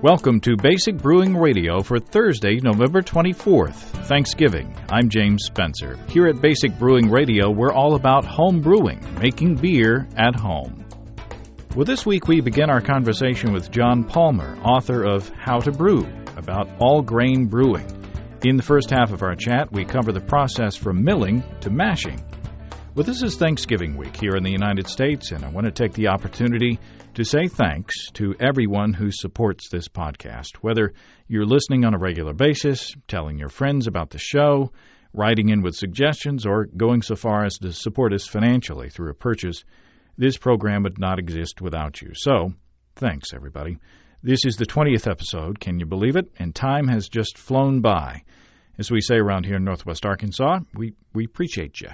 Welcome to Basic Brewing Radio for Thursday, November 24th, Thanksgiving. I'm James Spencer. Here at Basic Brewing Radio, we're all about home brewing, making beer at home. Well, this week we begin our conversation with John Palmer, author of How to Brew, about all-grain brewing. In the first half of our chat, we cover the process from milling to mashing. Well, this is Thanksgiving week here in the United States, and I want to take the opportunity to say thanks to everyone who supports this podcast, whether you're listening on a regular basis, telling your friends about the show, writing in with suggestions, or going so far as to support us financially through a purchase. This program would not exist without you. So, thanks, everybody. This is the 20th episode, can you believe it? And time has just flown by. As we say around here in Northwest Arkansas, we appreciate you.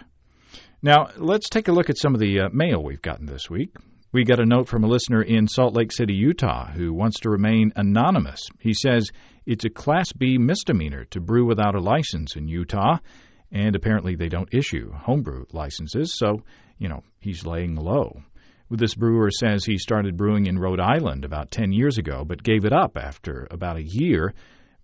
Now, let's take a look at some of the mail we've gotten this week. We got a note from a listener in Salt Lake City, Utah, who wants to remain anonymous. He says it's a Class B misdemeanor to brew without a license in Utah, and apparently they don't issue homebrew licenses, so, he's laying low. This brewer says he started brewing in Rhode Island about 10 years ago, but gave it up after about a year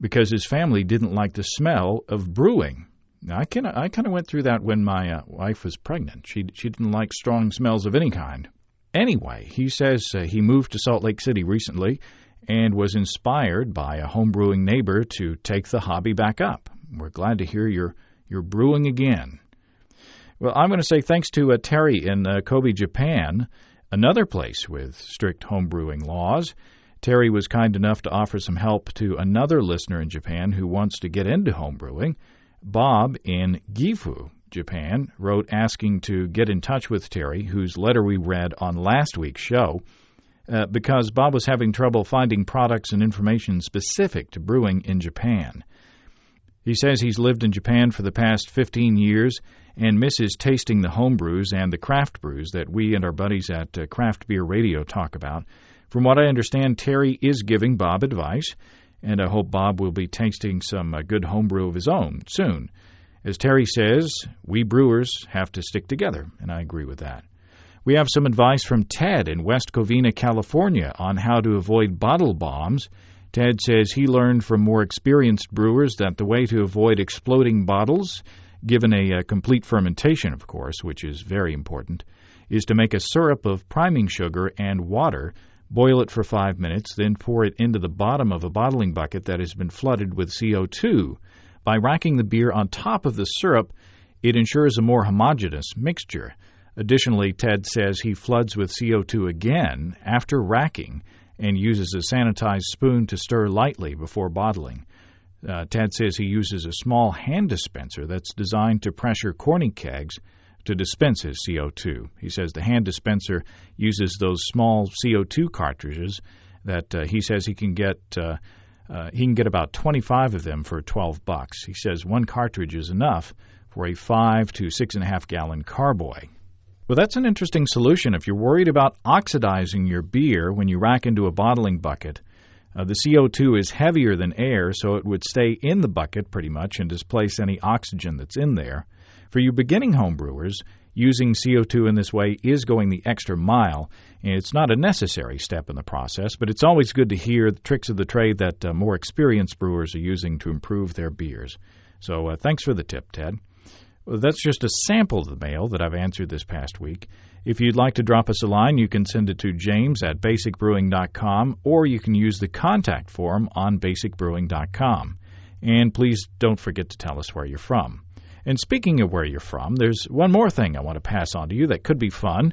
because his family didn't like the smell of brewing. Now, I kind of went through that when my wife was pregnant. She didn't like strong smells of any kind. Anyway, he says he moved to Salt Lake City recently and was inspired by a homebrewing neighbor to take the hobby back up. We're glad to hear you're brewing again. Well, I'm going to say thanks to Terry in Kobe, Japan, another place with strict homebrewing laws. Terry was kind enough to offer some help to another listener in Japan who wants to get into homebrewing. Bob in Gifu, Japan, wrote asking to get in touch with Terry, whose letter we read on last week's show, because Bob was having trouble finding products and information specific to brewing in Japan. He says he's lived in Japan for the past 15 years and misses tasting the home brews and the craft brews that we and our buddies at Craft Beer Radio talk about. From what I understand, Terry is giving Bob advice, and I hope Bob will be tasting some good homebrew of his own soon. As Terry says, we brewers have to stick together, and I agree with that. We have some advice from Ted in West Covina, California, on how to avoid bottle bombs. Ted says he learned from more experienced brewers that the way to avoid exploding bottles, given a complete fermentation, of course, which is very important, is to make a syrup of priming sugar and water, boil it for 5 minutes, then pour it into the bottom of a bottling bucket that has been flooded with CO2. By racking the beer on top of the syrup, it ensures a more homogeneous mixture. Additionally, Ted says he floods with CO2 again after racking and uses a sanitized spoon to stir lightly before bottling. Ted says he uses a small hand dispenser that's designed to pressure corny kegs to dispense his CO2. He says the hand dispenser uses those small CO2 cartridges that he says he can get about 25 of them for $12. He says one cartridge is enough for a 5 to 6.5 gallon carboy. Well, that's an interesting solution if you're worried about oxidizing your beer when you rack into a bottling bucket. The CO2 is heavier than air, so it would stay in the bucket pretty much and displace any oxygen that's in there. For you beginning homebrewers, using CO2 in this way is going the extra mile, and it's not a necessary step in the process, but it's always good to hear the tricks of the trade that more experienced brewers are using to improve their beers. So thanks for the tip, Ted. Well, that's just a sample of the mail that I've answered this past week. If you'd like to drop us a line, you can send it to james@basicbrewing.com, or you can use the contact form on basicbrewing.com. And please don't forget to tell us where you're from. And speaking of where you're from, there's one more thing I want to pass on to you that could be fun.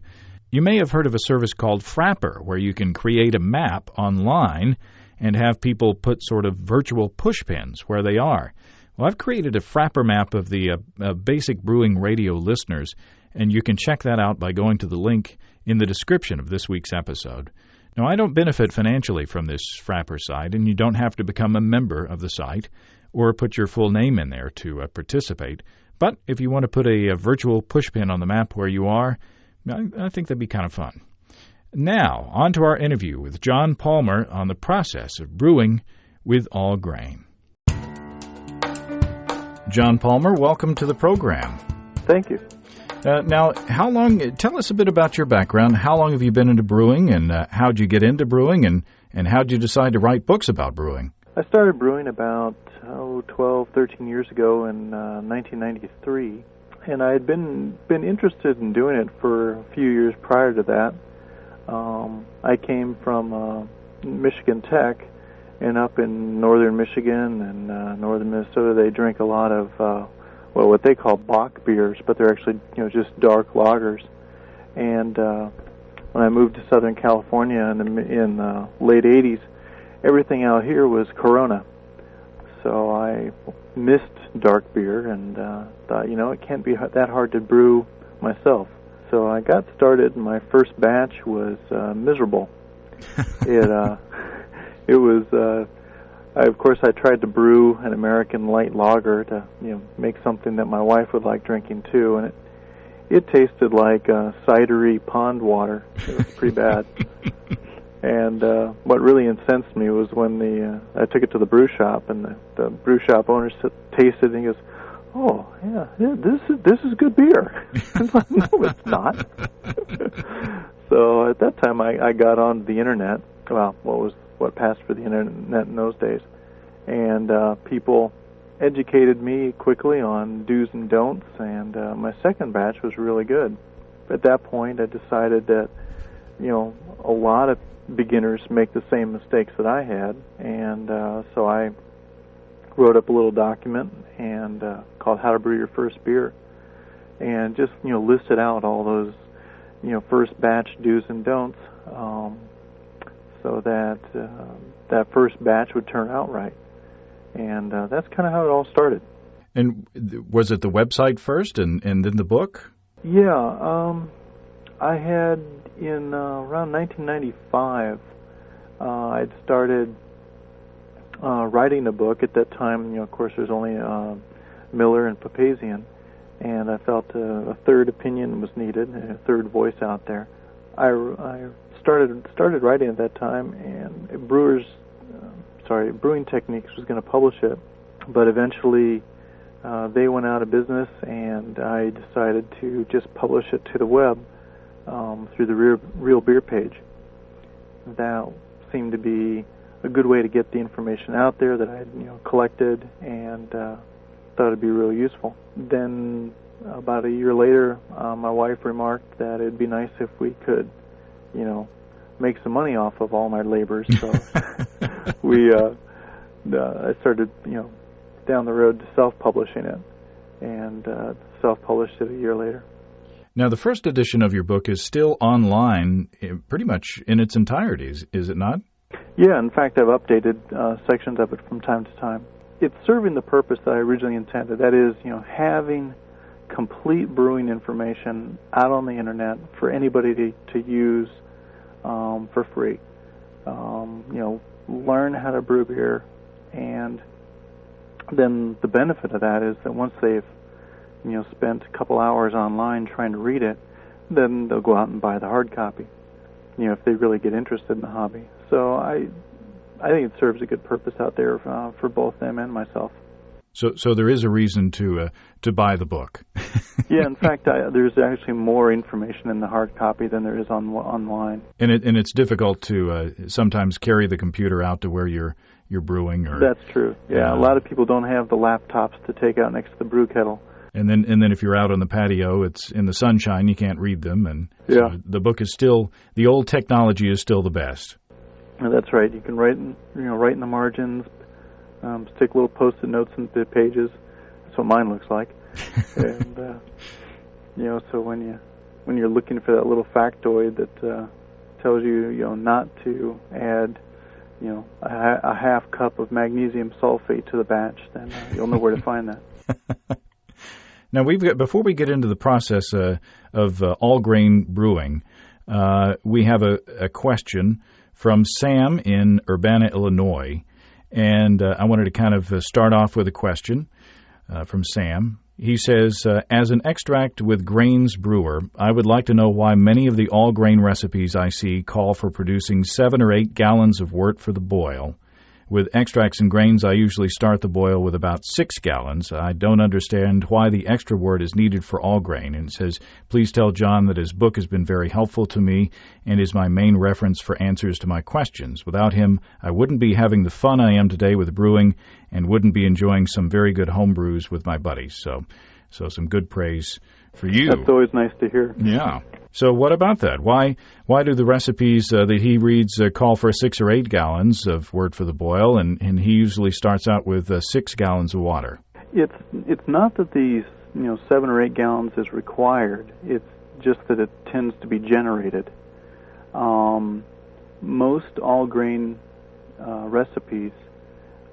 You may have heard of a service called Frapper, where you can create a map online and have people put sort of virtual pushpins where they are. Well, I've created a Frapper map of the Basic Brewing Radio listeners, and you can check that out by going to the link in the description of this week's episode. Now, I don't benefit financially from this Frapper site, and you don't have to become a member of the site or put your full name in there to participate. But if you want to put a virtual pushpin on the map where you are, I think that'd be kind of fun. Now, on to our interview with John Palmer on the process of brewing with all grain. John Palmer, welcome to the program. Thank you. Now, tell us a bit about your background. How long have you been into brewing, and how'd you get into brewing, and how'd you decide to write books about brewing? I started brewing about 12, 13 years ago in 1993, and I had been interested in doing it for a few years prior to that. I came from Michigan Tech, and up in northern Michigan and northern Minnesota, they drink a lot of what they call Bock beers, but they're actually just dark lagers. And when I moved to Southern California in the late 80s, everything out here was Corona. So I missed dark beer and thought, it can't be that hard to brew myself. So I got started, and my first batch was miserable. It was, of course, I tried to brew an American light lager to, make something that my wife would like drinking too, and it tasted like cidery pond water. It was pretty bad. And what really incensed me was when I took it to the brew shop, and the brew shop owner tasted it, and he goes, "Oh, yeah, this is good beer." I'm like, "No, it's not." So at that time, I got on the internet. Well, what passed for the internet in those days, and people educated me quickly on do's and don'ts. And my second batch was really good. At that point, I decided that a lot of beginners make the same mistakes that I had, and so I wrote up a little document and called "How to Brew Your First Beer," and just listed out all those first batch do's and don'ts, so that that first batch would turn out right. And that's kind of how it all started. And was it the website first, and then the book? Yeah, I had in around 1995. I'd started writing a book. At that time, of course, there's only Miller and Papazian, and I felt a third opinion was needed, a third voice out there. I started writing at that time, and Brewing Techniques was going to publish it, but eventually they went out of business, and I decided to just publish it to the web through the Real Beer page. That seemed to be a good way to get the information out there that I had collected, and thought it'd be real useful. Then about a year later, my wife remarked that it'd be nice if we could make some money off of all my labors. So I started down the road to self-publishing it, and self-published it a year later. Now, the first edition of your book is still online pretty much in its entirety, is it not? Yeah, in fact, I've updated sections of it from time to time. It's serving the purpose that I originally intended. That is, having complete brewing information out on the internet for anybody to use for free. Learn how to brew beer, and then the benefit of that is that once they've spent a couple hours online trying to read it, then they'll go out and buy the hard copy, if they really get interested in the hobby. So I think it serves a good purpose out there for both them and myself. So there is a reason to buy the book. Yeah, in fact, there's actually more information in the hard copy than there is online. And it's difficult to sometimes carry the computer out to where you're brewing. That's true. Yeah, a lot of people don't have the laptops to take out next to the brew kettle. And then if you're out on the patio, it's in the sunshine, you can't read them. And so the book is still, the old technology is still the best. That's right. You can write in the margins, stick little Post-it notes in the pages. That's what mine looks like. And so when you're looking for that little factoid that tells you not to add a half cup of magnesium sulfate to the batch, then you'll know where to find that. Now, before we get into the process of all-grain brewing, we have a question from Sam in Urbana, Illinois, and I wanted to kind of start off with a question from Sam. He says, as an extract with grains brewer, I would like to know why many of the all-grain recipes I see call for producing 7 or 8 gallons of wort for the boil, With extracts and grains, I usually start the boil with about 6 gallons. I don't understand why the extra wort is needed for all grain. And it says, please tell John that his book has been very helpful to me and is my main reference for answers to my questions. Without him, I wouldn't be having the fun I am today with brewing and wouldn't be enjoying some very good home brews with my buddies. So some good praise for you. That's always nice to hear. Yeah. So what about that? Why do the recipes that he reads call for 6 or 8 gallons of wort for the boil, and he usually starts out with 6 gallons of water? It's not that these 7 or 8 gallons is required. It's just that it tends to be generated. Most all grain recipes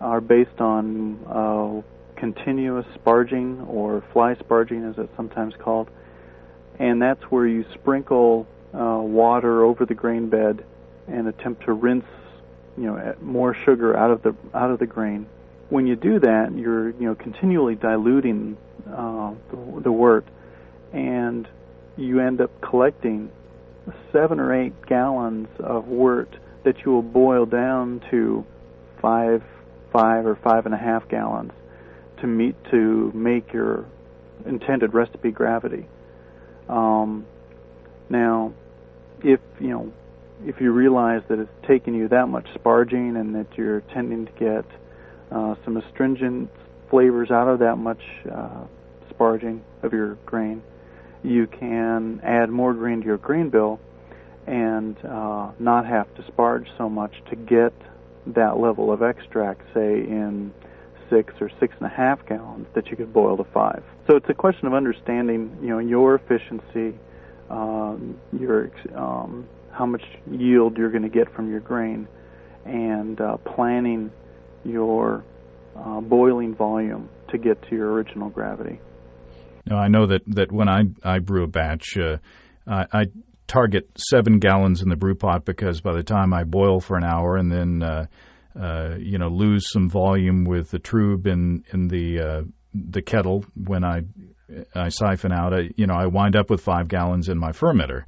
are based on continuous sparging, or fly sparging as it's sometimes called, and that's where you sprinkle water over the grain bed and attempt to rinse more sugar out of the grain. When you do that, you're continually diluting the wort, and you end up collecting 7 or 8 gallons of wort that you will boil down to 5 or 5.5 gallons to make your intended recipe gravity. Now, if you realize that it's taking you that much sparging and that you're tending to get some astringent flavors out of that much sparging of your grain, you can add more grain to your grain bill and not have to sparge so much to get that level of extract, say in 6 or 6.5 gallons that you could boil to 5. So it's a question of understanding, your efficiency, how much yield you're going to get from your grain, and planning your boiling volume to get to your original gravity. Now, I know that when I brew a batch, I target 7 gallons in the brew pot, because by the time I boil for an hour and then lose some volume with the trube in the kettle when I siphon out, I wind up with 5 gallons in my fermenter.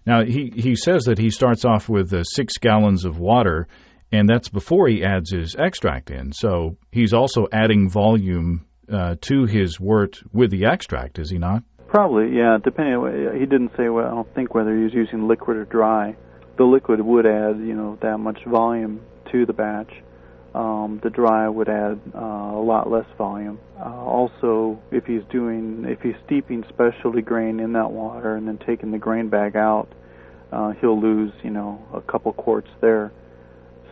Now, he says that he starts off with 6 gallons of water, and that's before he adds his extract in. So he's also adding volume to his wort with the extract, is he not? Probably, yeah. Depending, he didn't say. Well, I don't think whether he was using liquid or dry. The liquid would add, that much volume to the batch. The dry would add a lot less volume. Also, if he's steeping specialty grain in that water and then taking the grain bag out, he'll lose, a couple quarts there.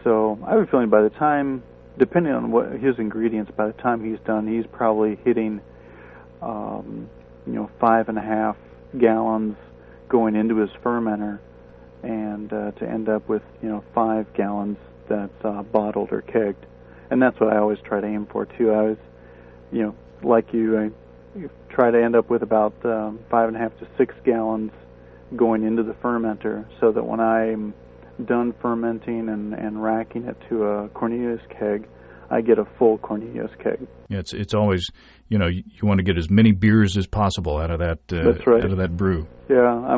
So I have a feeling by the time, depending on what his ingredients, by the time he's done, he's probably hitting, 5.5 gallons going into his fermenter, and to end up with 5 gallons that's bottled or kegged. And that's what I always try to aim for too. I was, like you, I try to end up with about 5.5 to 6 gallons going into the fermenter, so that when I'm done fermenting and racking it to a Cornelius keg, I get a full Cornelius keg. Yeah, it's always, you want to get as many beers as possible out of that. That's right. Out of that brew. Yeah,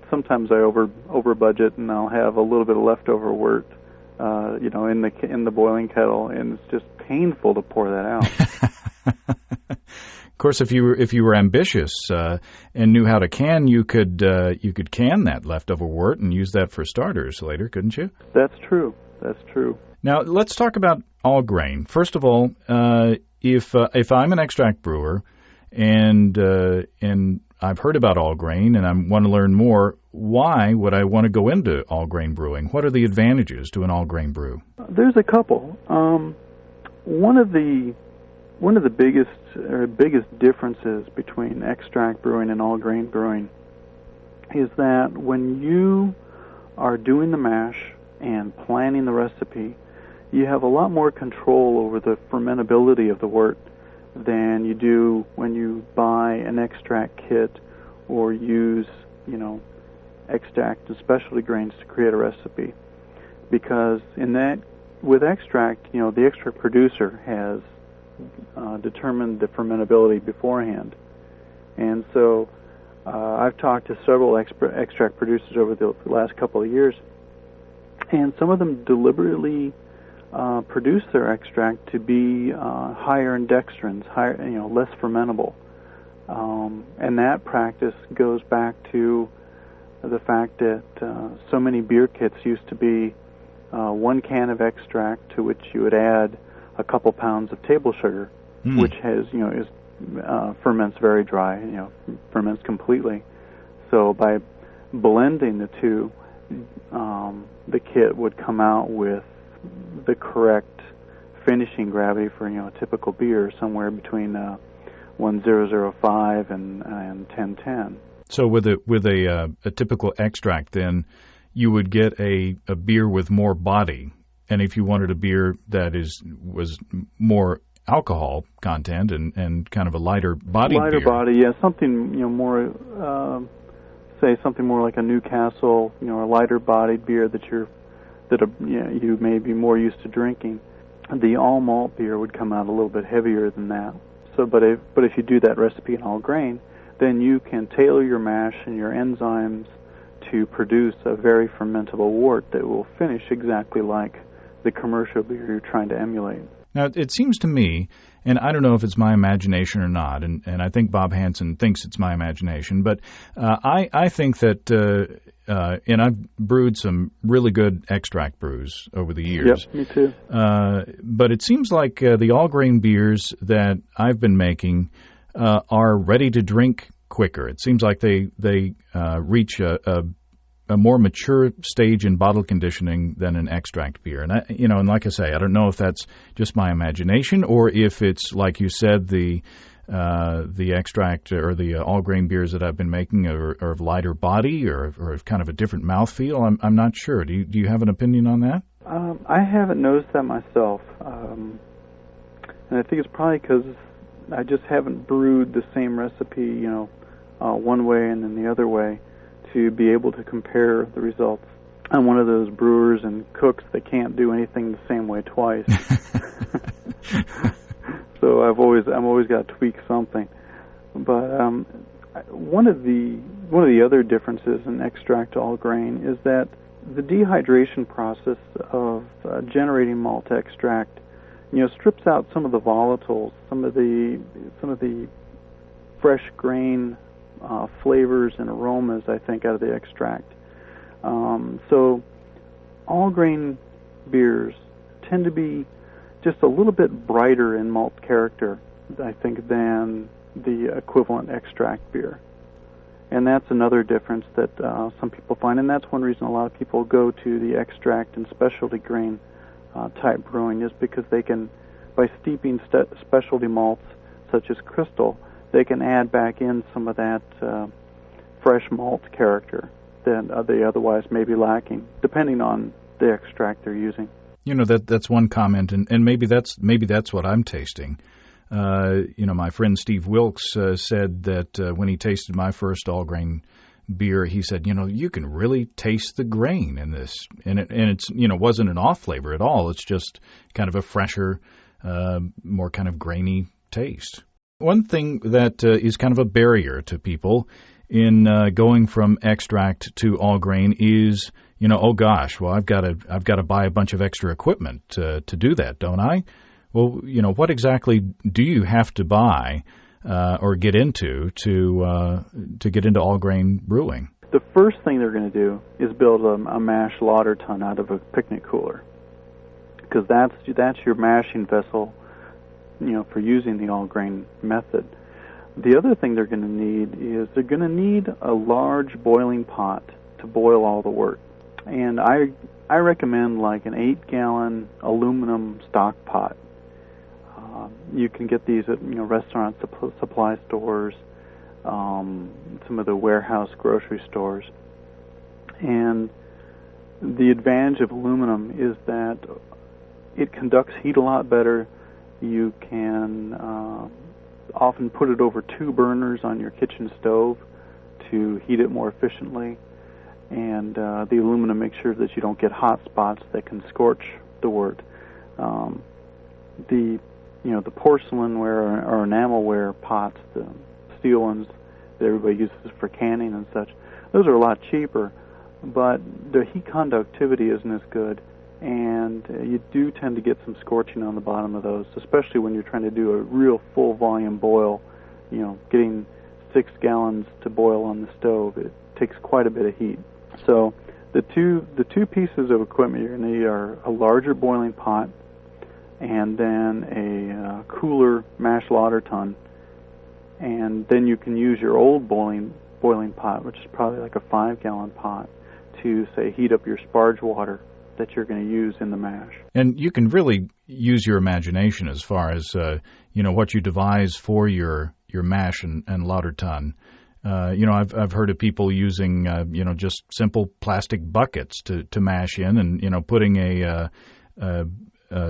sometimes I over budget, and I'll have a little bit of leftover wort, in the boiling kettle, and it's just painful to pour that out. Of course, if you were ambitious and knew how to can, you could can that leftover wort and use that for starters later, couldn't you? That's true. Now, let's talk about all grain. First of all, if I'm an extract brewer and I've heard about all grain and I want to learn more, why would I want to go into all grain brewing? What are the advantages to an all grain brew? There's a couple. One of the biggest differences between extract brewing and all grain brewing is that when you are doing the mash and planning the recipe, you have a lot more control over the fermentability of the wort than you do when you buy an extract kit or use, extract and specialty grains to create a recipe. Because with extract, the extract producer has determined the fermentability beforehand. And so I've talked to several extract producers over the last couple of years, and some of them deliberately produce their extract to be higher in dextrins, higher, less fermentable. And that practice goes back to the fact that so many beer kits used to be 1 can of extract to which you would add a couple pounds of table sugar, which has ferments very dry, ferments completely. So by blending the two, the kit would come out with the correct finishing gravity for a typical beer, somewhere between 1005 and 1010. So with a typical extract, then you would get a beer with more body, and if you wanted a beer that was more alcohol content and kind of a lighter body beer. Yeah, something more, say something more like a Newcastle, a lighter bodied beer that you may be more used to drinking. The all malt beer would come out a little bit heavier than that. So, but if you do that recipe in all grain, then you can tailor your mash and your enzymes to produce a very fermentable wort that will finish exactly like the commercial beer you're trying to emulate. Now, it seems to me, and I don't know if it's my imagination or not, and I think Bob Hansen thinks it's my imagination, but I think that, and I've brewed some really good extract brews over the years. Yep, me too. But it seems like the all-grain beers that I've been making are ready to drink quicker. It seems like they reach a more mature stage in bottle conditioning than an extract beer. And and like I say, I don't know if that's just my imagination or if it's, like you said, the extract or the all grain beers that I've been making are of lighter body or of kind of a different mouthfeel. I'm not sure. Do you have an opinion on that? I haven't noticed that myself, and I think it's probably because I just haven't brewed the same recipe, one way and then the other way, to be able to compare the results. I'm one of those brewers and cooks that can't do anything the same way twice. So I'm always got to tweak something. But one of the other differences in extract all grain is that the dehydration process of generating malt extract, strips out some of the volatiles, some of the fresh grain flavors and aromas, I think, out of the extract. So all grain beers tend to be just a little bit brighter in malt character, I think, than the equivalent extract beer. And that's another difference that some people find, and that's one reason a lot of people go to the extract and specialty grain type brewing, is because they can, by steeping specialty malts such as Crystal, they can add back in some of that fresh malt character that they otherwise may be lacking, depending on the extract they're using. That's one comment, and maybe that's what I'm tasting. My friend Steve Wilkes said that when he tasted my first all grain beer, he said, you can really taste the grain in this, and it's wasn't an off flavor at all. It's just kind of a fresher, more kind of grainy taste. One thing that is kind of a barrier to people in going from extract to all grain is, oh gosh, well I've got to buy a bunch of extra equipment to do that, don't I? Well, what exactly do you have to buy or get into to get into all grain brewing? The first thing they're going to do is build a mash lauter tun out of a picnic cooler, because that's your mashing vessel, for using the all grain method. The other thing they're going to need is they're going to need a large boiling pot to boil all the wort. And I recommend like an 8-gallon aluminum stock pot. You can get these at restaurant supply stores, some of the warehouse grocery stores. And the advantage of aluminum is that it conducts heat a lot better. You can often put it over 2 burners on your kitchen stove to heat it more efficiently. And the aluminum makes sure that you don't get hot spots that can scorch the wort. The porcelainware or enamelware pots, the steel ones that everybody uses for canning and such, those are a lot cheaper, but their heat conductivity isn't as good, and you do tend to get some scorching on the bottom of those, especially when you're trying to do a real full volume boil. Getting 6 gallons to boil on the stove, it takes quite a bit of heat. So the two pieces of equipment you're going to need are a larger boiling pot and then a cooler mash lauter tun. And then you can use your old boiling pot, which is probably like a 5-gallon pot, to, say, heat up your sparge water that you're going to use in the mash. And you can really use your imagination as far as what you devise for your mash and lauter tun. I've heard of people using just simple plastic buckets to mash in, and putting a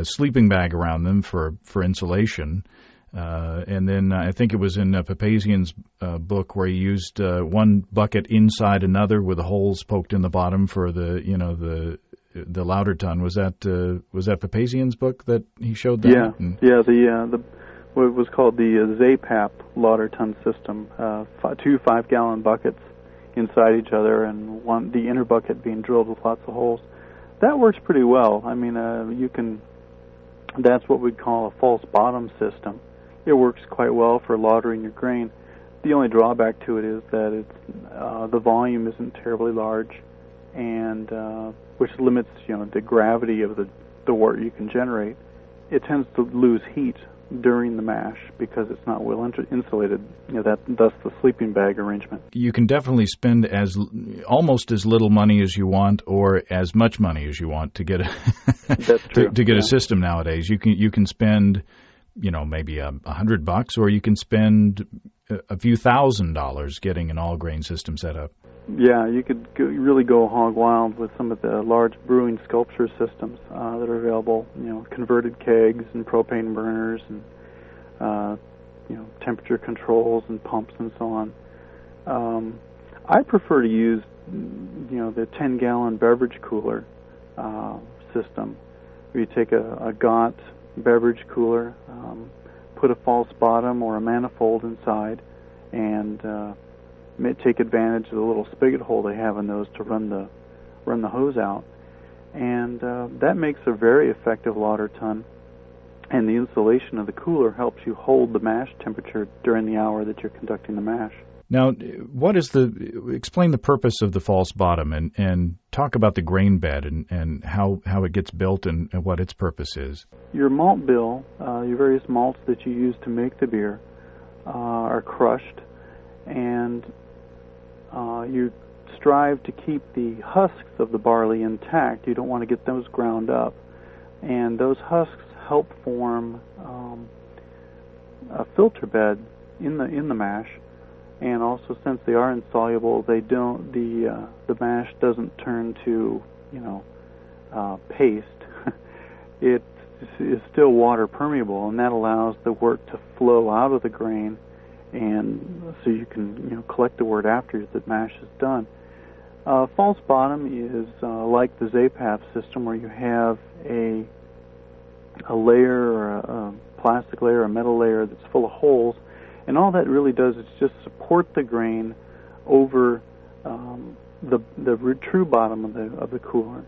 sleeping bag around them for insulation. And then I think it was in Papazian's book where he used one bucket inside another with the holes poked in the bottom for the lauter tun. Was that Papazian's book that he showed that? Yeah. The what was called the ZAPAP lauter tun system. 2 5-gallon buckets inside each other, and the inner bucket being drilled with lots of holes. That works pretty well. I mean, that's what we'd call a false bottom system. It works quite well for lautering your grain. The only drawback to it is that the volume isn't terribly large, and which limits the gravity of the wort you can generate. It tends to lose heat during the mash because it's not well insulated. Thus the sleeping bag arrangement. You can definitely spend almost as little money as you want, or as much money as you want to get That's true. to get a system nowadays. You can spend maybe $100, or you can spend a few $1,000s getting an all-grain system set up. Yeah, you could really go hog wild with some of the large brewing sculpture systems that are available. Converted kegs and propane burners, and temperature controls and pumps and so on. I prefer to use the 10-gallon beverage cooler system, where you take a Gott beverage cooler, put a false bottom or a manifold inside, and take advantage of the little spigot hole they have in those to run the hose out, and that makes a very effective lauter tun. And the insulation of the cooler helps you hold the mash temperature during the hour that you're conducting the mash. Now, explain the purpose of the false bottom, and talk about the grain bed and how it gets built and what its purpose is. Your malt bill, your various malts that you use to make the beer, are crushed, and you strive to keep the husks of the barley intact. You don't want to get those ground up, and those husks help form a filter bed in the mash. And also, since they are insoluble, the mash doesn't turn to paste. It is still water permeable, and that allows the wort to flow out of the grain, and so you can collect the wort after the mash is done. False bottom is like the ZAPAP system, where you have a layer, or a plastic layer, a metal layer that's full of holes. And all that really does is just support the grain over the true bottom of the cooler,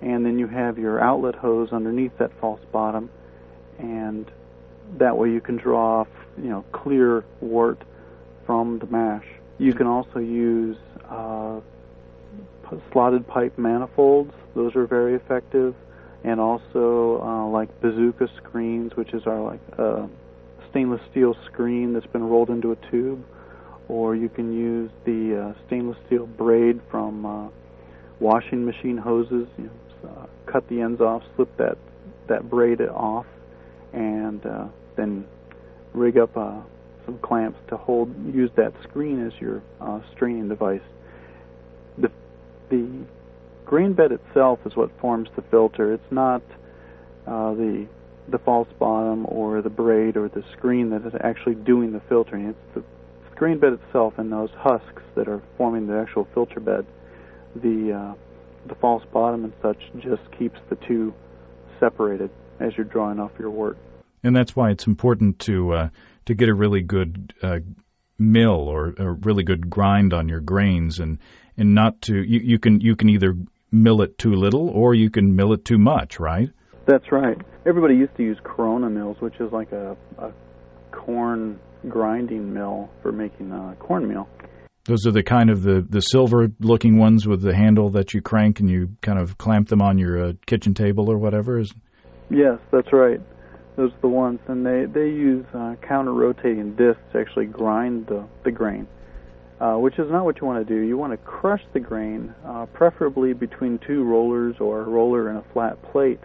and then you have your outlet hose underneath that false bottom, and that way you can draw off clear wort from the mash. You can also use slotted pipe manifolds; those are very effective, and also like bazooka screens, which is our stainless steel screen that's been rolled into a tube, or you can use the stainless steel braid from washing machine hoses. Cut the ends off, slip that braid off, and then rig up some clamps to use that screen as your straining device. The grain bed itself is what forms the filter. It's not the false bottom or the braid or the screen that is actually doing the filtering. It's the grain bed itself and those husks that are forming the actual filter bed. The false bottom and such just keeps the two separated as you're drawing off your wort. And that's why it's important to get a really good mill or a really good grind on your grains, and not to you can either mill it too little or you can mill it too much, right? That's right. Everybody used to use Corona mills, which is like a corn grinding mill for making cornmeal. Those are the kind of the silver-looking ones with the handle that you crank and you kind of clamp them on your kitchen table or whatever? Yes, that's right. Those are the ones, and they use counter-rotating discs to actually grind the grain, which is not what you want to do. You want to crush the grain, preferably between two rollers or a roller and a flat plate,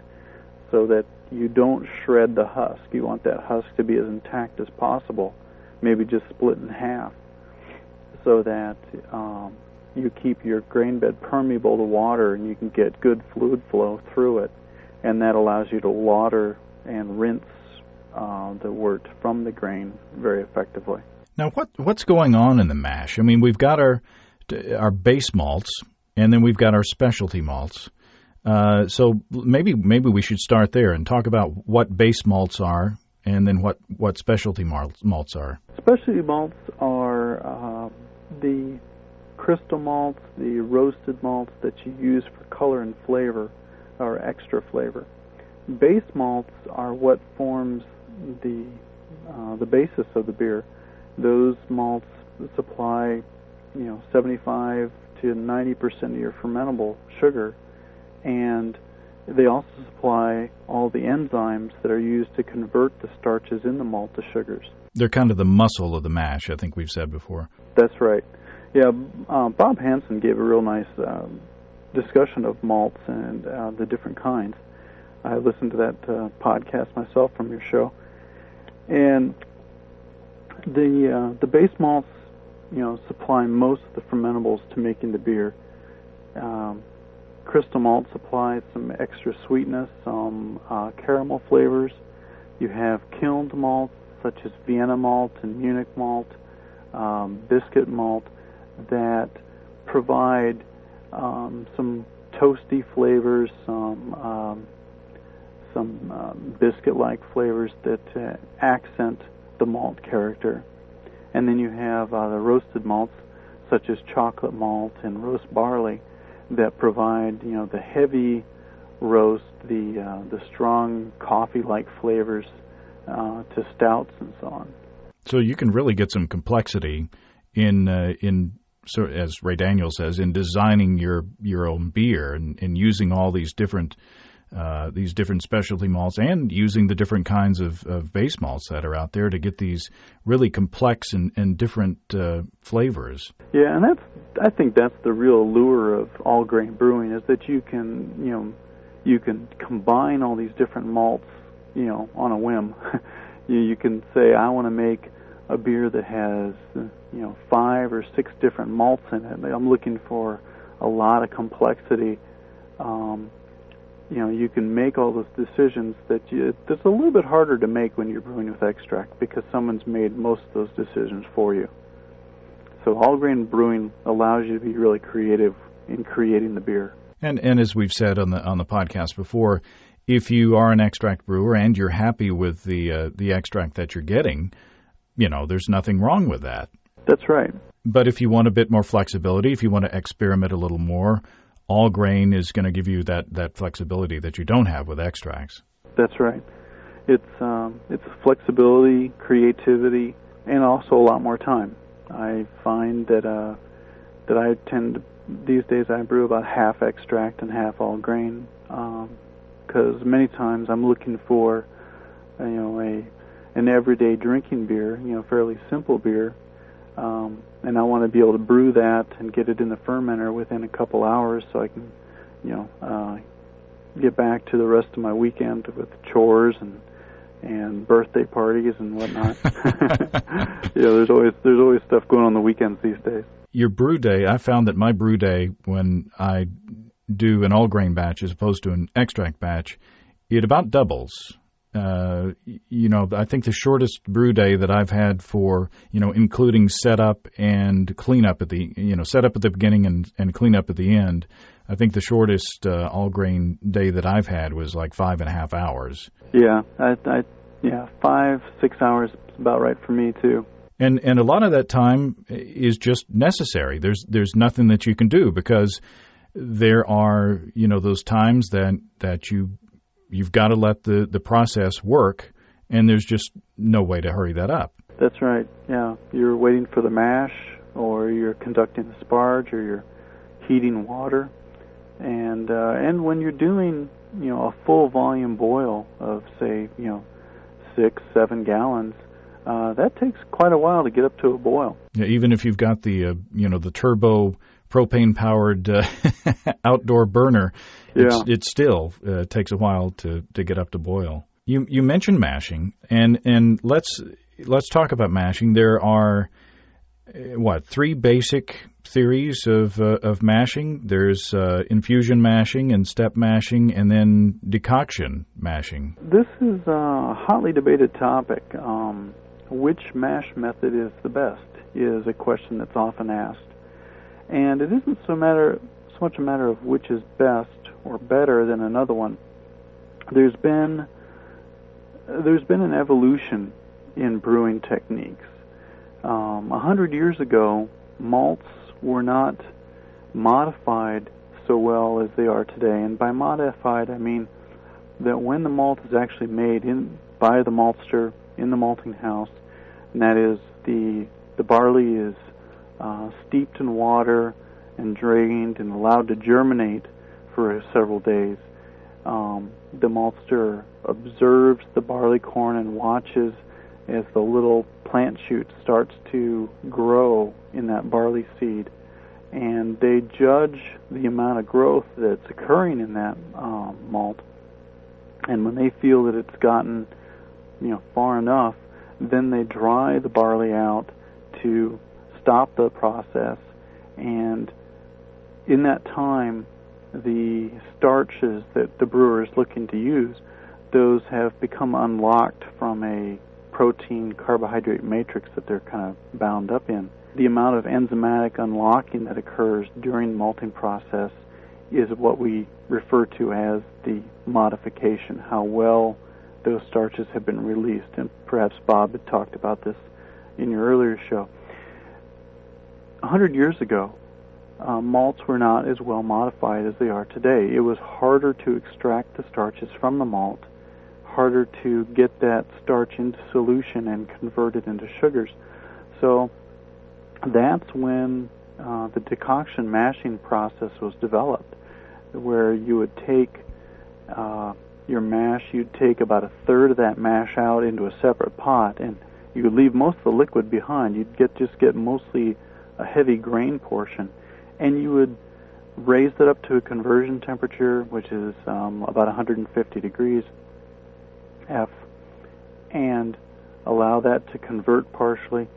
so that you don't shred the husk. You want that husk to be as intact as possible, maybe just split in half, so that you keep your grain bed permeable to water and you can get good fluid flow through it, and that allows you to lauter and rinse the wort from the grain very effectively. Now, what's going on in the mash? I mean, we've got our base malts, and then we've got our specialty malts. So maybe we should start there and talk about what base malts are, and then what specialty malts are. Specialty malts are the crystal malts, the roasted malts that you use for color and flavor, or extra flavor. Base malts are what forms the basis of the beer. Those malts supply, 75 to 90% of your fermentable sugar, and they also supply all the enzymes that are used to convert the starches in the malt to sugars. They're kind of the muscle of the mash, I think we've said before. That's right. Yeah, Bob Hansen gave a real nice discussion of malts and the different kinds. I listened to that podcast myself from your show. And the base malts, supply most of the fermentables to making the beer. Crystal malt supplies some extra sweetness, some caramel flavors. You have kilned malts such as Vienna malt and Munich malt, biscuit malt, that provide some toasty flavors, some biscuit-like flavors that accent the malt character. And then you have the roasted malts such as chocolate malt and roast barley that provide, the heavy roast, the strong coffee-like flavors to stouts and so on. So you can really get some complexity in so as Ray Daniel says, in designing your own beer and using all these different specialty malts and using the different kinds of base malts that are out there to get these really complex and different flavors. Yeah, and I think that's the real allure of all grain brewing, is that you can combine all these different malts, on a whim. You can say, I want to make a beer that has 5 or 6 different malts in it. I'm looking for a lot of complexity. You can make all those decisions that's a little bit harder to make when you're brewing with extract, because someone's made most of those decisions for you. So all grain brewing allows you to be really creative in creating the beer. And as we've said on the podcast before, if you are an extract brewer and you're happy with the extract that you're getting, there's nothing wrong with that. That's right. But if you want a bit more flexibility, if you want to experiment a little more, all grain is going to give you that flexibility that you don't have with extracts. That's right. It's flexibility, creativity, and also a lot more time. I find that I tend to, these days I brew about half extract and half all grain, because many times I'm looking for an everyday drinking beer, fairly simple beer, and I want to be able to brew that and get it in the fermenter within a couple hours, so I can, get back to the rest of my weekend with chores and birthday parties and whatnot. There's always stuff going on the weekends these days. Your brew day, I found that my brew day, when I do an all grain batch as opposed to an extract batch, it about doubles. I think the shortest brew day that I've had for, including setup and cleanup at the, setup at the beginning and cleanup at the end, I think the shortest all grain day that I've had was like 5.5 hours. Yeah, 5-6 hours is about right for me too. And a lot of that time is just necessary. There's nothing that you can do, because there are, those times that you've got to let the process work, and there's just no way to hurry that up. That's right. Yeah, you're waiting for the mash, or you're conducting the sparge, or you're heating water, and when you're doing a full volume boil of say 6-7 gallons, that takes quite a while to get up to a boil. Yeah, even if you've got the the turbo propane powered outdoor burner, it still takes a while to get up to boil. You mentioned mashing, and let's talk about mashing. There are three basic theories of mashing. There's infusion mashing and step mashing, and then decoction mashing. This is a hotly debated topic. Which mash method is the best is a question that's often asked, and it isn't so much a matter of which is best or better than another one. There's been an evolution in brewing techniques. 100 years ago, malts were not modified so well as they are today. And by modified, I mean that when the malt is actually made by the maltster in the malting house, and that is the barley is steeped in water and drained and allowed to germinate for several days. The maltster observes the barley corn and watches as the little plant shoot starts to grow in that barley seed, and they judge the amount of growth that's occurring in that malt. And when they feel that it's gotten far enough, then they dry the barley out to stop the process. And in that time, the starches that the brewer is looking to use, those have become unlocked from a protein carbohydrate matrix that they're kind of bound up in. The amount of enzymatic unlocking that occurs during the malting process is what we refer to as the modification, how well those starches have been released. And perhaps Bob had talked about this in your earlier show. 100 years ago, malts were not as well modified as they are today. It was harder to extract the starches from the malt, harder to get that starch into solution and convert it into sugars. So that's when the decoction mashing process was developed, where you would take your mash, you'd take about a third of that mash out into a separate pot, and you would leave most of the liquid behind. You'd just get mostly a heavy grain portion, and you would raise it up to a conversion temperature, which is about 150 degrees F, and allow that to convert partially.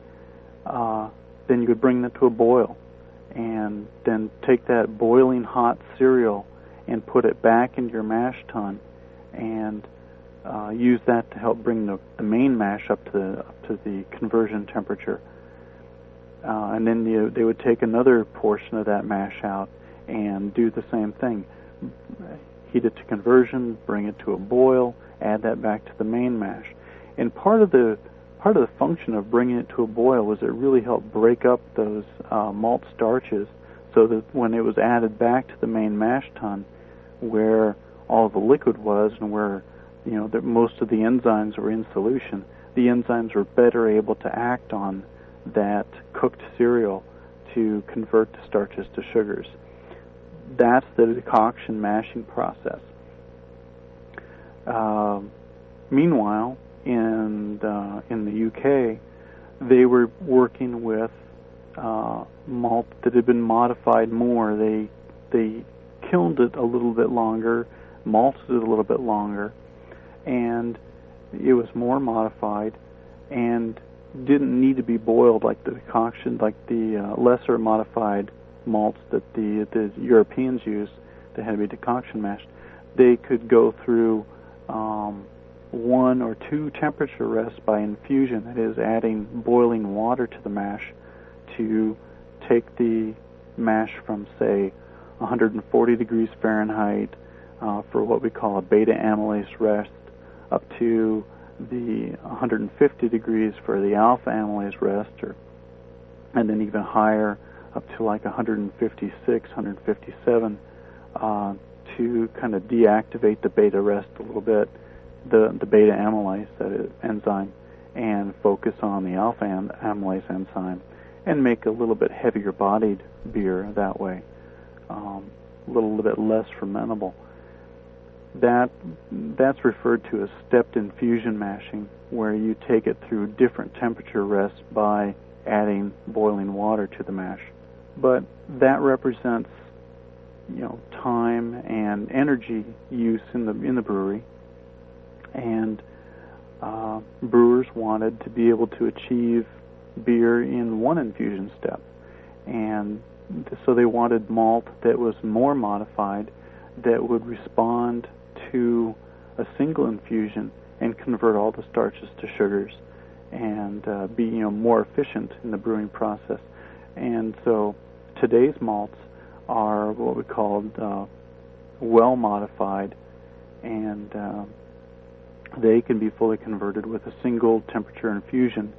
Then you would bring that to a boil, and then take that boiling hot cereal and put it back into your mash tun, and use that to help bring the main mash up to the conversion temperature. And then they would take another portion of that mash out and do the same thing. Heat it to conversion, bring it to a boil, add that back to the main mash. And part of the function of bringing it to a boil was it really helped break up those malt starches, so that when it was added back to the main mash tun, where all the liquid was and where most of the enzymes were in solution, the enzymes were better able to act on that cooked cereal to convert the starches to sugars. That's the decoction mashing process. Meanwhile, in the UK, they were working with malt that had been modified more. They kilned it a little bit longer, malted it a little bit longer, and it was more modified and didn't need to be boiled like the decoction, like the lesser modified malts that the Europeans used that had to be decoction mashed. They could go through 1 or 2 temperature rests by infusion, that is, adding boiling water to the mash to take the mash from, say, 140 degrees Fahrenheit for what we call a beta amylase rest, up to the 150 degrees for the alpha amylase rest, and then even higher up to like 156, 157 to kind of deactivate the beta rest a little bit, the beta amylase, that is, enzyme, and focus on the alpha amylase enzyme, and make a little bit heavier bodied beer that way, a little bit less fermentable. That's referred to as stepped infusion mashing, where you take it through different temperature rests by adding boiling water to the mash. But that represents, time and energy use in the brewery, and brewers wanted to be able to achieve beer in one infusion step, and so they wanted malt that was more modified, that would respond to a single infusion and convert all the starches to sugars, and be more efficient in the brewing process. And so today's malts are what we call well modified, and they can be fully converted with a single temperature infusion,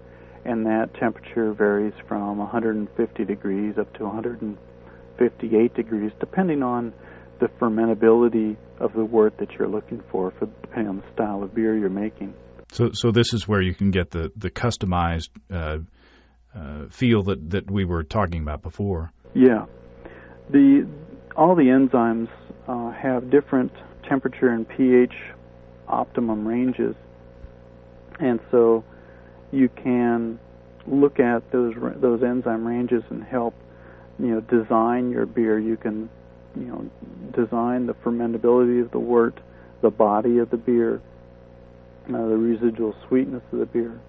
and that temperature varies from 150 degrees up to 158 degrees, depending on the fermentability of the wort that you're looking for depending on the style of beer you're making. So this is where you can get the customized feel that we were talking about before. Yeah. All the enzymes have different temperature and pH optimum ranges, and so you can look at those enzyme ranges and help design your beer. You can design the fermentability of the wort, the body of the beer, the residual sweetness of the beer,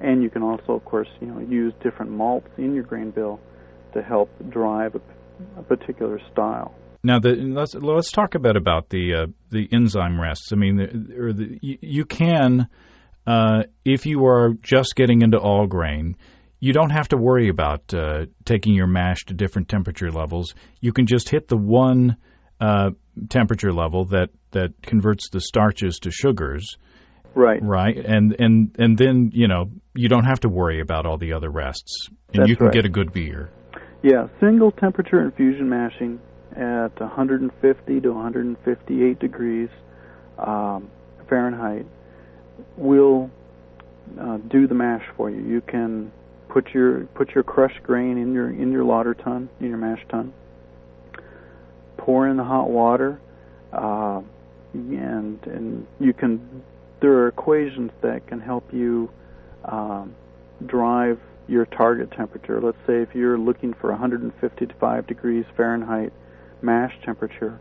and you can also, of course, use different malts in your grain bill to help drive a particular style. Now, let's talk a bit about the enzyme rests. I mean, you can, if you are just getting into all grain, you don't have to worry about taking your mash to different temperature levels. You can just hit the one temperature level that converts the starches to sugars. Right. Right. And then, you don't have to worry about all the other rests. And That's you can right. get a good beer. Yeah, single temperature infusion mashing at 150 to 158 degrees Fahrenheit will do the mash for you. You can put your crushed grain in your lauter tun, in your mash tun, pour in the hot water, and you can. There are equations that can help you drive your target temperature. Let's say if you're looking for 155 degrees Fahrenheit mash temperature,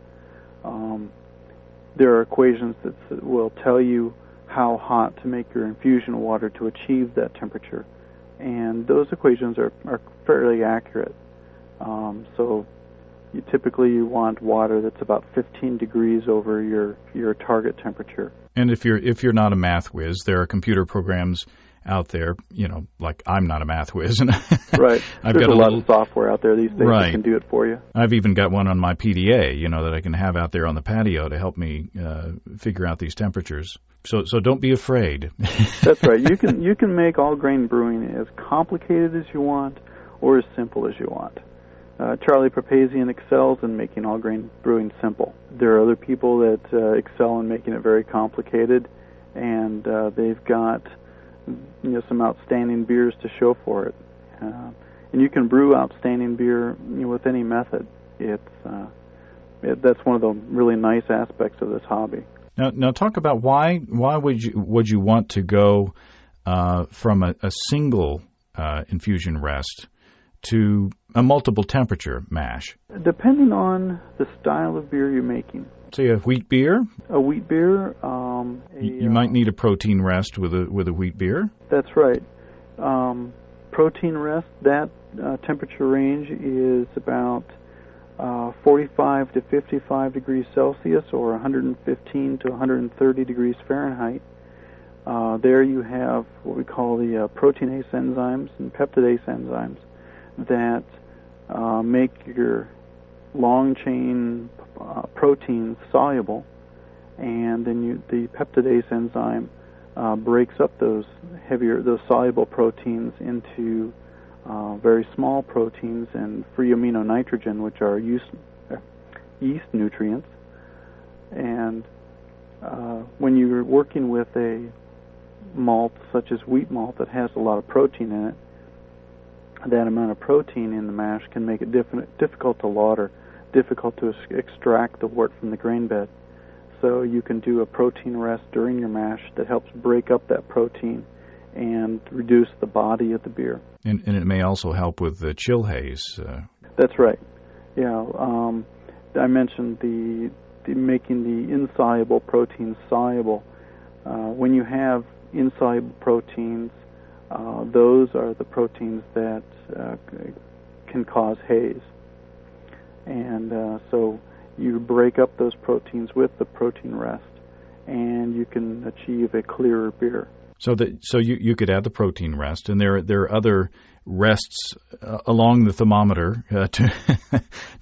there are equations that will tell you how hot to make your infusion water to achieve that temperature, and those equations are fairly accurate. So you typically want water that's about 15 degrees over your target temperature. And if you're not a math whiz, there are computer programs out there, like I'm not a math whiz. And Right. I've There's got a lot of software out there these days that can do it for you. I've even got one on my PDA, that I can have out there on the patio to help me figure out these temperatures. So don't be afraid. That's right. You can make all grain brewing as complicated as you want or as simple as you want. Charlie Papazian excels in making all grain brewing simple. There are other people that excel in making it very complicated, and they've got some outstanding beers to show for it. And you can brew outstanding beer with any method. That's one of the really nice aspects of this hobby. Now talk about why would you want to go from a single infusion rest to a multiple temperature mash? Depending on the style of beer you're making. Say a wheat beer. A wheat beer. You might need a protein rest with a wheat beer. That's right. Protein rest. That temperature range is about 45 to 55 degrees Celsius, or 115 to 130 degrees Fahrenheit. There you have what we call the proteinase enzymes and peptidase enzymes that make your long-chain proteins soluble, and then the peptidase enzyme breaks up those soluble proteins into very small proteins and free amino nitrogen, which are yeast nutrients. And when you're working with a malt such as wheat malt that has a lot of protein in it, that amount of protein in the mash can make it difficult to lauter, difficult to extract the wort from the grain bed. So you can do a protein rest during your mash that helps break up that protein and reduce the body of the beer. And it may also help with the chill haze. That's right. Yeah, I mentioned the making the insoluble proteins soluble. When you have insoluble proteins, those are the proteins that can cause haze. And so you break up those proteins with the protein rest, and you can achieve a clearer beer. So you could add the protein rest, and there are other rests along the thermometer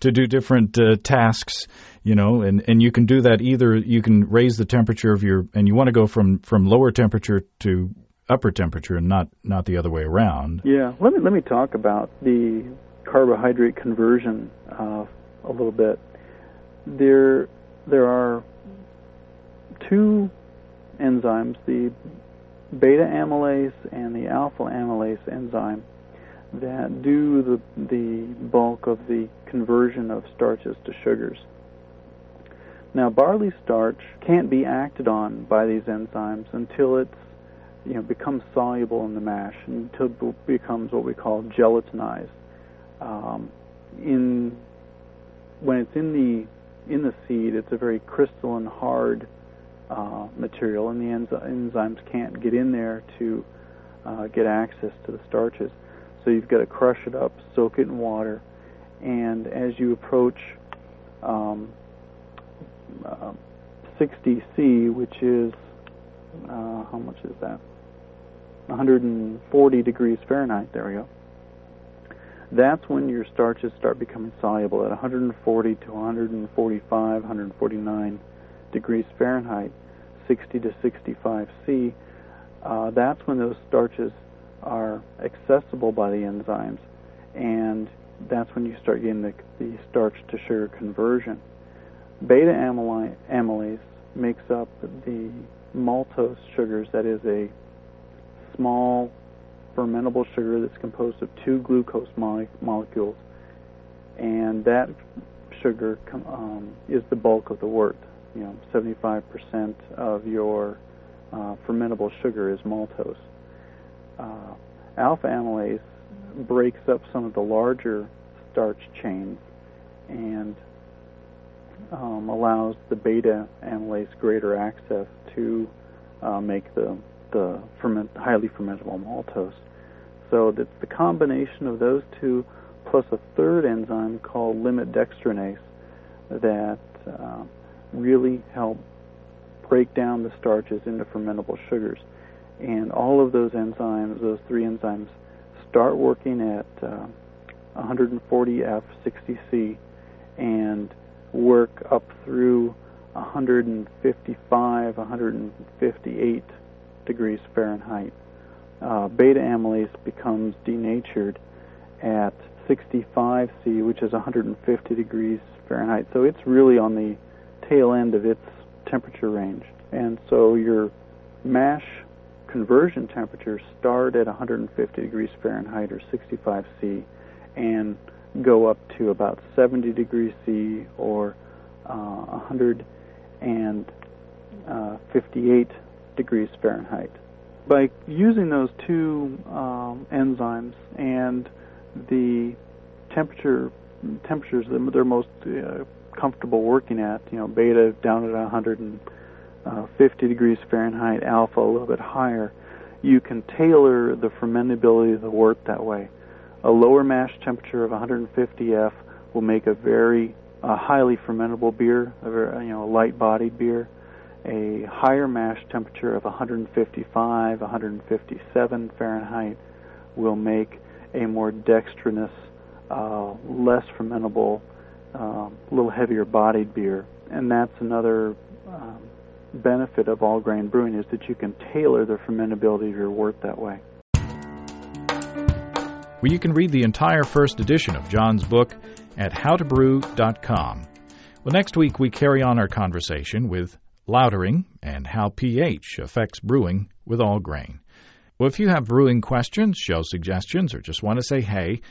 to do different tasks, and you can do that either. You can raise the temperature of and you want to go from lower temperature to upper temperature, and not the other way around. Yeah, let me talk about the carbohydrate conversion a little bit. There are two enzymes, the beta amylase and the alpha amylase enzyme, that do the bulk of the conversion of starches to sugars. Now, barley starch can't be acted on by these enzymes until it's becomes soluble in the mash, until it becomes what we call gelatinized. When it's in the seed, it's a very crystalline, hard material, and the enzymes can't get in there to get access to the starches. So you've got to crush it up, soak it in water, and as you approach 60 C, which is, how much is that? 140 degrees Fahrenheit, there we go. That's when your starches start becoming soluble at 140 to 145, 149 degrees Fahrenheit, 60 to 65 C. That's when those starches are accessible by the enzymes, and that's when you start getting the starch to sugar conversion. Beta amylase makes up the maltose sugars, that is a small fermentable sugar that's composed of two glucose molecules, and that sugar is the bulk of the wort. 75% of your fermentable sugar is maltose. Alpha amylase breaks up some of the larger starch chains and allows the beta amylase greater access to make the highly fermentable maltose. So that's the combination of those two plus a third enzyme called limit dextrinase that really help break down the starches into fermentable sugars. And all of those enzymes, those three enzymes, start working at 140 F, 60 C, and work up through 155, 158 degrees Fahrenheit. Beta amylase becomes denatured at 65 C, which is 150 degrees Fahrenheit. So it's really on the tail end of its temperature range. And so your mash conversion temperatures start at 150 degrees Fahrenheit or 65 C and go up to about 70 degrees C or 158 degrees Fahrenheit. By using those two enzymes and the temperatures they're most comfortable working at, beta down at 150 degrees Fahrenheit, alpha a little bit higher, you can tailor the fermentability of the wort that way. A lower mash temperature of 150 F will make a very highly fermentable beer, a very light-bodied beer. A higher mash temperature of 155, 157 Fahrenheit will make a more dextrinous, less fermentable, little heavier bodied beer. And that's another benefit of all grain brewing, is that you can tailor the fermentability of your wort that way. Well, you can read the entire first edition of John's book at howtobrew.com. Well, next week we carry on our conversation with lautering and how pH affects brewing with all grain. Well, if you have brewing questions, show suggestions, or just want to say hey,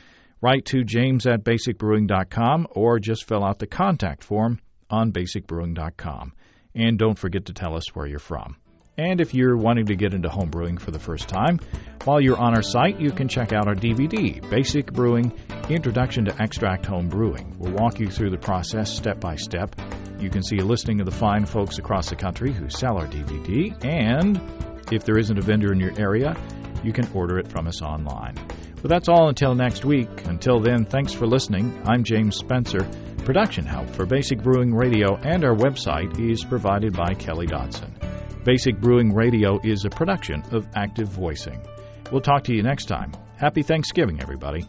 write to james@basicbrewing.com or just fill out the contact form on basicbrewing.com. And don't forget to tell us where you're from. And if you're wanting to get into home brewing for the first time, while you're on our site, you can check out our DVD, Basic Brewing, Introduction to Extract Home Brewing. We'll walk you through the process step by step. You can see a listing of the fine folks across the country who sell our DVD, and if there isn't a vendor in your area, you can order it from us online. Well, that's all until next week. Until then, thanks for listening. I'm James Spencer. Production help for Basic Brewing Radio and our website is provided by Kelly Dodson. Basic Brewing Radio is a production of Active Voicing. We'll talk to you next time. Happy Thanksgiving, everybody.